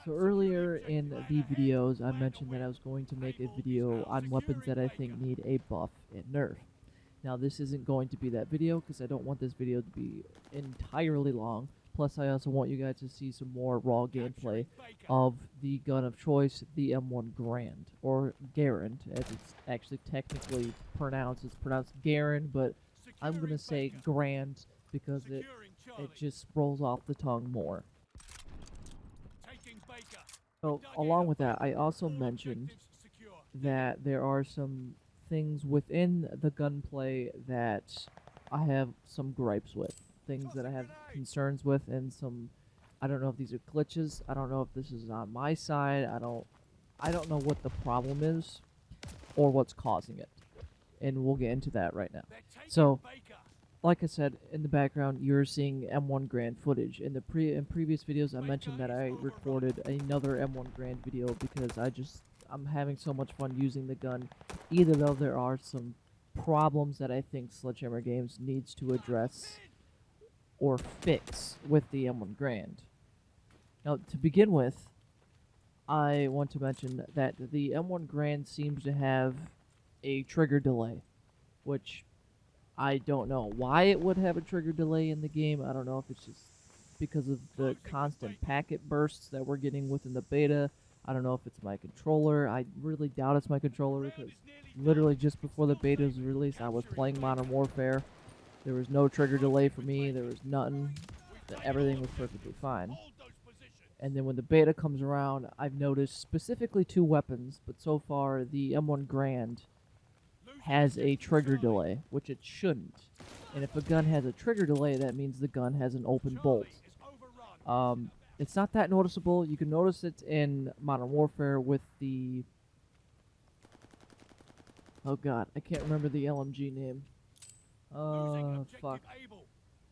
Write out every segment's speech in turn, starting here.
So earlier in the videos, I mentioned that I was going to make a video on weapons that I think need a buff and nerf. Now this isn't going to be that video because I don't want this video to be entirely long. Plus I also want you guys to see some more raw gameplay of the gun of choice, the M1 Garand, or Garand, as it's actually technically pronounced. It's pronounced Garand, but I'm going to say Grand because it just rolls off the tongue more. So, along with that, I also mentioned that there are some things within the gunplay that I have some gripes with. Things that I have concerns with, and some, I don't know if these are glitches, I don't know if this is on my side, I don't know what the problem is, or what's causing it. And we'll get into that right now. So, like I said, in the background, you're seeing M1 Garand footage. In previous videos, I mentioned that I recorded another M1 Garand video because I'm having so much fun using the gun, even though there are some problems that I think Sledgehammer Games needs to address or fix with the M1 Garand. Now, to begin with, I want to mention that the M1 Garand seems to have a trigger delay, which I don't know why it would have a trigger delay in the game. I don't know if it's just because of the constant packet bursts that we're getting within the beta. I don't know if it's my controller. I really doubt it's my controller because literally just before the beta was released, I was playing Modern Warfare. There was no trigger delay for me. There was nothing. Everything was perfectly fine. And then when the beta comes around, I've noticed specifically two weapons, but so far the M1 Garand has a trigger delay, which it shouldn't. And if a gun has a trigger delay, that means the gun has an open bolt. It's not that noticeable. You can notice it in Modern Warfare with the... Oh god, I can't remember the LMG name. Fuck.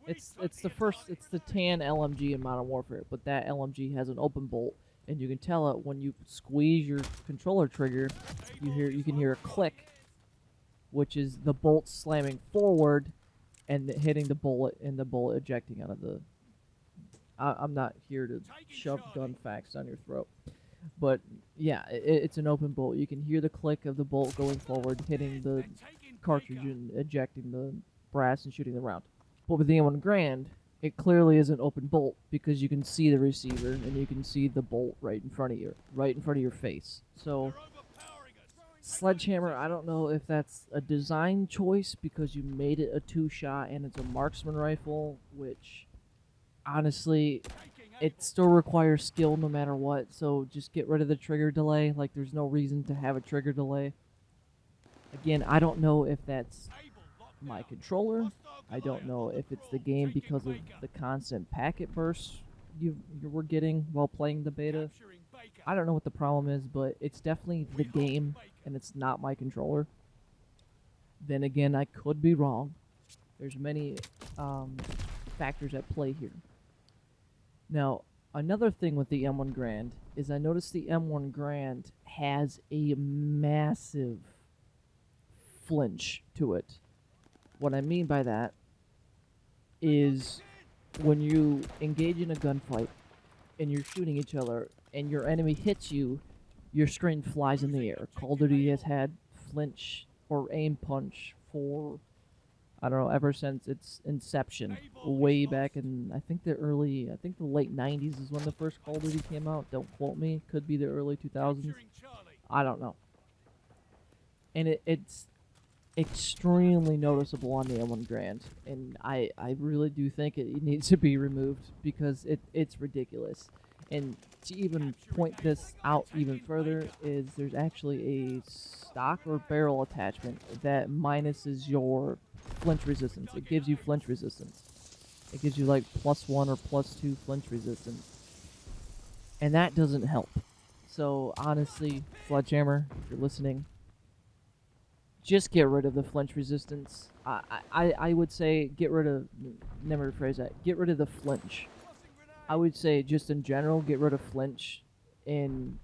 It's the tan LMG in Modern Warfare, but that LMG has an open bolt, and you can tell it when you squeeze your controller trigger. You can hear a click, which is the bolt slamming forward and hitting the bullet and the bullet ejecting out of the... I'm not here to shove gun facts down your throat, but yeah, it's an open bolt. You can hear the click of the bolt going forward, hitting the cartridge and ejecting the brass and shooting the round. But with the M1 Garand, it clearly is an open bolt because you can see the receiver and you can see the bolt right in front of your face. So Sledgehammer, I don't know if that's a design choice because you made it a two-shot and it's a marksman rifle, which honestly, it still requires skill no matter what, so just get rid of the trigger delay. Like, there's no reason to have a trigger delay. Again, I don't know if that's my controller. I don't know if it's the game because of the constant packet bursts you were getting while playing the beta. I don't know what the problem is, but it's definitely the game, and it's not my controller. Then again, I could be wrong. There's many factors at play here. Now, another thing with the M1 Garand is I noticed the M1 Garand has a massive flinch to it. What I mean by that is when you engage in a gunfight and you're shooting each other and your enemy hits you, your screen flies in the air. Call of Duty has had flinch or aim punch for, I don't know, ever since its inception, way back in, I think the late 90s is when the first Call of Duty came out. Don't quote me. Could be the early 2000s. I don't know. And it's extremely noticeable on the M1 Garand, and I really do think it needs to be removed because it's ridiculous. And to even point this out even further is there's actually a stock or barrel attachment that minuses your flinch resistance. It gives you flinch resistance. It gives you like +1 or +2 flinch resistance, and that doesn't help. So honestly, Sledgehammer, if you're listening, just get rid of the flinch resistance. I would say get rid of, let me rephrase that, get rid of the flinch. I would say just in general, get rid of flinch in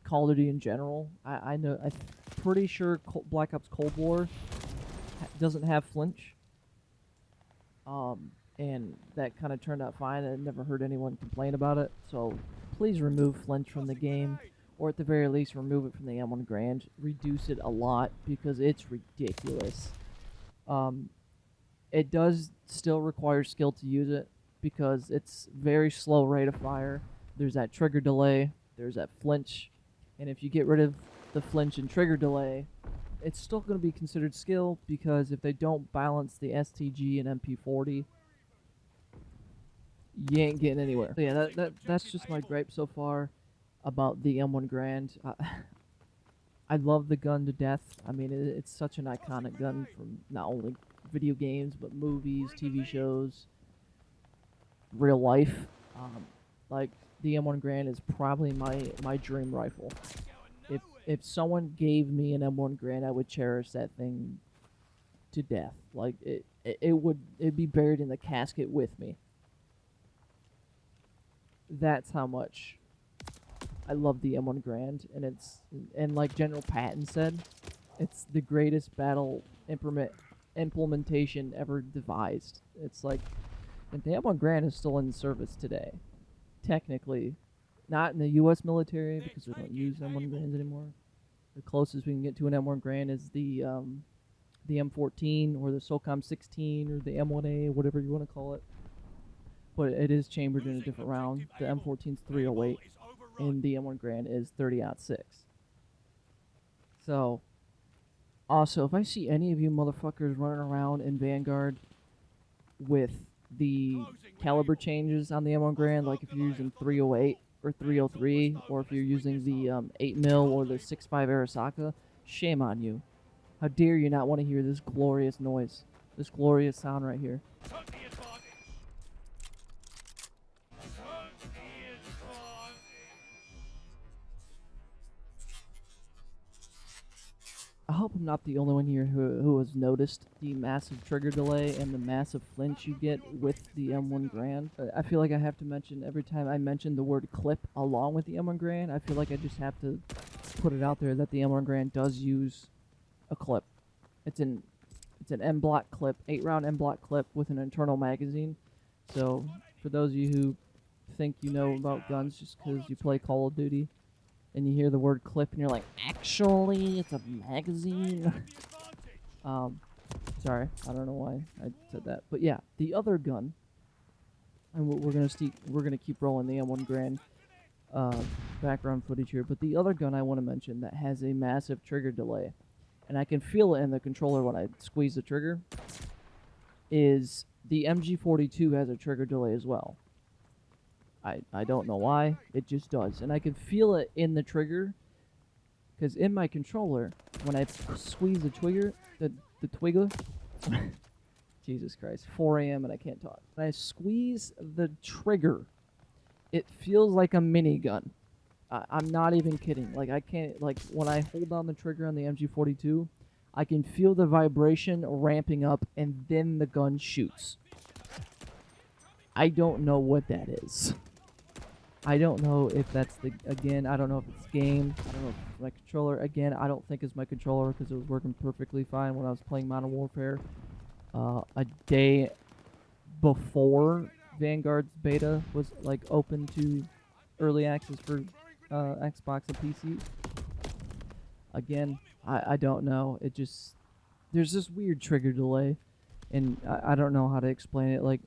Call of Duty in general. I'm pretty sure Black Ops Cold War doesn't have flinch. And that kind of turned out fine. I never heard anyone complain about it. So please remove Flinch from the game, or at the very least remove it from the M1 Garand. Reduce it a lot because it's ridiculous. It does still require skill to use it because it's very slow rate of fire. There's that trigger delay, there's that flinch, and if you get rid of the flinch and trigger delay, it's still going to be considered skill because if they don't balance the STG and MP40, you ain't getting anywhere. So yeah, that's just my gripe so far about the M1 Garand. I love the gun to death. I mean, it's such an iconic gun from not only video games, but movies, TV shows, real life. Like, the M1 Garand is probably my dream rifle. If someone gave me an M1 Garand, I would cherish that thing to death. Like, it'd be buried in the casket with me. That's how much I love the M1 Garand, and like General Patton said, it's the greatest battle implementation ever devised. It's like, and the M1 Garand is still in service today, technically, not in the U.S. military because we don't use M1 Garands anymore. The closest we can get to an M1 Garand is the M14 or the SOCOM 16 or the M1A, whatever you want to call it. But it is chambered in a different round. The M14's 308, and the M1 Garand is 30-06. So, also, if I see any of you motherfuckers running around in Vanguard with the caliber changes on the M1 Garand, like if you're using 308 or 303, or if you're using the 8mm or the 6.5 Arasaka, shame on you. How dare you not want to hear this glorious noise, this glorious sound right here. I hope I'm not the only one here who has noticed the massive trigger delay and the massive flinch you get with the M1 Garand. I feel like I have to mention, every time I mention the word clip along with the M1 Garand, I feel like I just have to put it out there that the M1 Garand does use a clip. It's an M-block clip, 8-round M-block clip with an internal magazine. So, for those of you who think you know about guns just because you play Call of Duty, and you hear the word clip and you're like, actually, it's a magazine. Sorry, I don't know why I said that. But yeah, the other gun, and we're gonna keep rolling the M1 Garand background footage here, but the other gun I want to mention that has a massive trigger delay, and I can feel it in the controller when I squeeze the trigger, is the MG42 has a trigger delay as well. I don't know why, it just does. And I can feel it in the trigger, because in my controller, when I squeeze the trigger, the twigger, Jesus Christ, 4 a.m. and I can't talk. When I squeeze the trigger, it feels like a minigun. I'm not even kidding. Like, I can't, like, when I hold down the trigger on the MG42, I can feel the vibration ramping up, and then the gun shoots. I don't know what that is. I don't know if that's again, I don't know if it's game, I don't know if it's my controller. Again, I don't think it's my controller because it was working perfectly fine when I was playing Modern Warfare. A day before Vanguard's beta was, like, open to early access for Xbox and PC. Again, I don't know. It just, there's this weird trigger delay, and I don't know how to explain it. Like,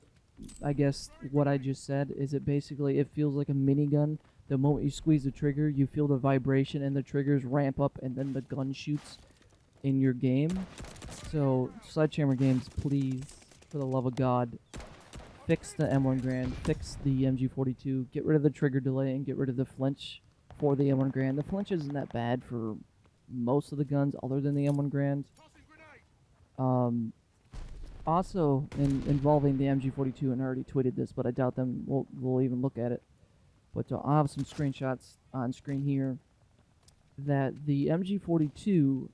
I guess what I just said is it basically, it feels like a minigun. The moment you squeeze the trigger, you feel the vibration and the triggers ramp up, and then the gun shoots in your game. So, Sledgehammer Games, please, for the love of God, fix the M1 Garand, fix the MG42, get rid of the trigger delay, and get rid of the flinch for the M1 Garand. The flinch isn't that bad for most of the guns other than the M1 Garand. Also, involving the MG42, and I already tweeted this, but I doubt them will even look at it. But I'll have some screenshots on screen here that the MG42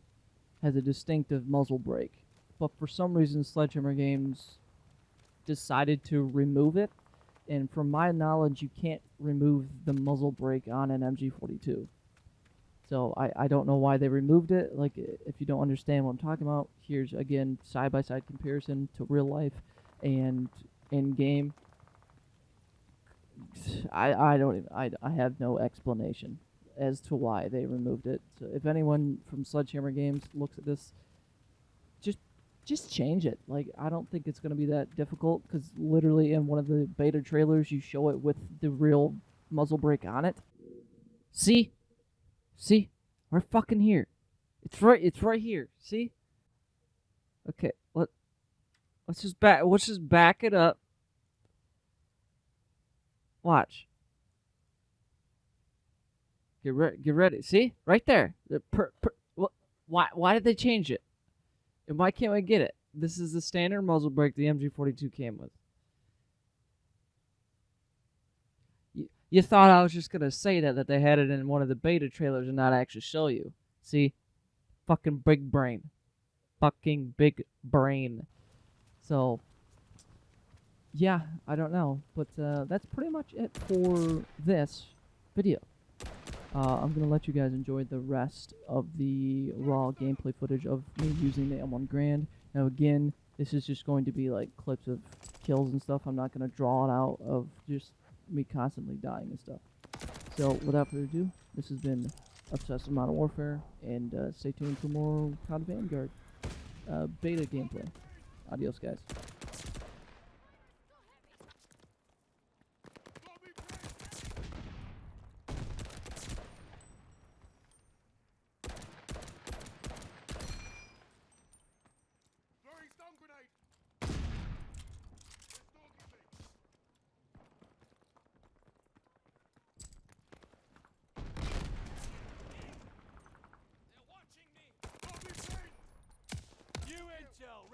has a distinctive muzzle brake, but for some reason Sledgehammer Games decided to remove it, and from my knowledge you can't remove the muzzle brake on an MG42. So I don't know why they removed it. Like, if you don't understand what I'm talking about, here's, again, side-by-side comparison to real life and in-game. I don't even, I have no explanation as to why they removed it. So if anyone from Sledgehammer Games looks at this, just change it. Like, I don't think it's gonna be that difficult, because literally in one of the beta trailers you show it with the real muzzle brake on it. See, we're fucking here. It's right here. See? Okay, let's just back it up. Watch. Get ready. See? Right there. Why did they change it? And why can't we get it? This is the standard muzzle brake the MG42 came with. You thought I was just gonna say that they had it in one of the beta trailers and not actually show you. See? Fucking big brain. Fucking big brain. So, yeah, I don't know. But that's pretty much it for this video. I'm going to let you guys enjoy the rest of the raw gameplay footage of me using the M1 Garand. Now again, this is just going to be like clips of kills and stuff. I'm not going to draw it out of just me constantly dying and stuff. So without further ado, this has been Obsessed with Modern Warfare, and stay tuned for more COD Vanguard beta gameplay. Adios, guys.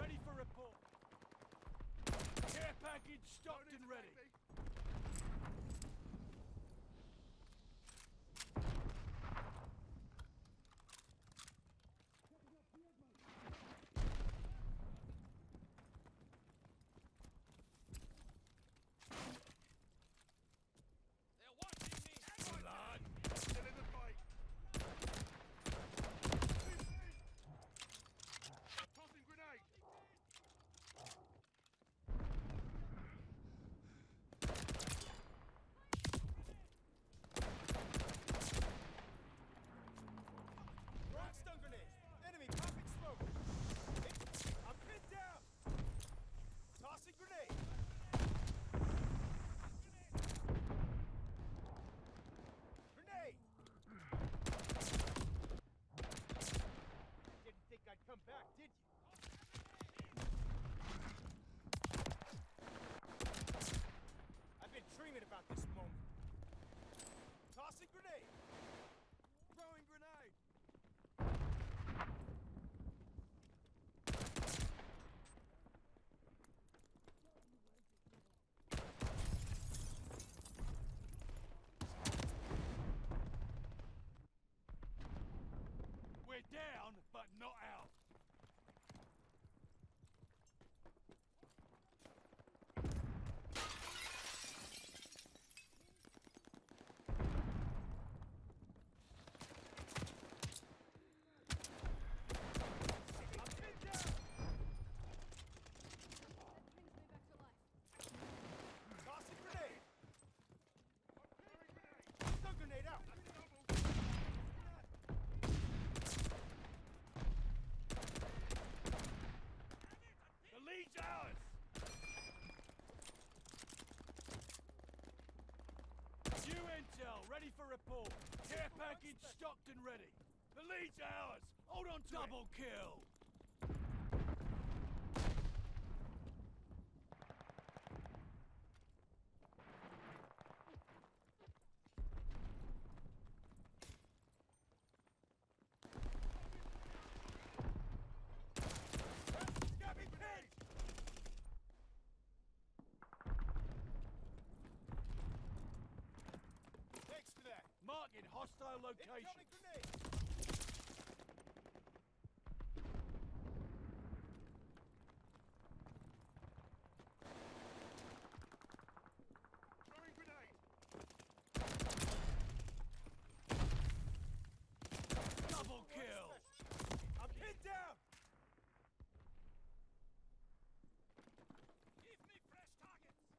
Ready for report. Care package stocked and ready. They're watching me. Come on, still in the fight. Tossing grenade. Stun grenade. Enemy popping smoke. I'm pinned down. Tossing grenade. Grenade. Didn't think I'd come back, did you? I've been dreaming about this moment. Tossing grenade. Throwing grenade. We're down, but not out. I'm pinned down. Tossing grenade. Stun grenade out. The lead's ours! New intel, ready for report. Care package stocked and ready. The lead's ours! Hold on to double kill! Got me pinned! Thanks for that. Marking hostile location. Incoming grenade. Throwing grenade. Double kill. I'm pinned down. Give me fresh targets.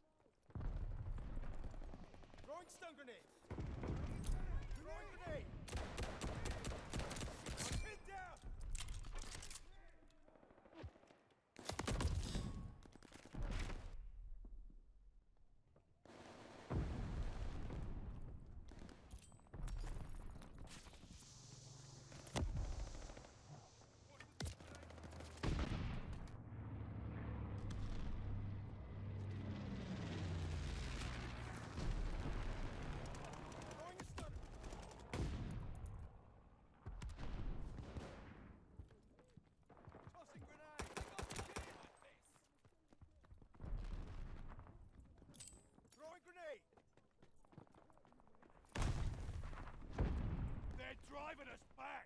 us back!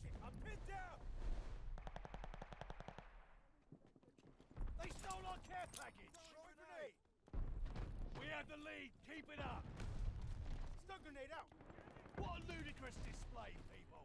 Shit, I'm pinned down! They stole our care package! Throw a grenade! We have the lead, keep it up! Stun grenade out! What a ludicrous display, people!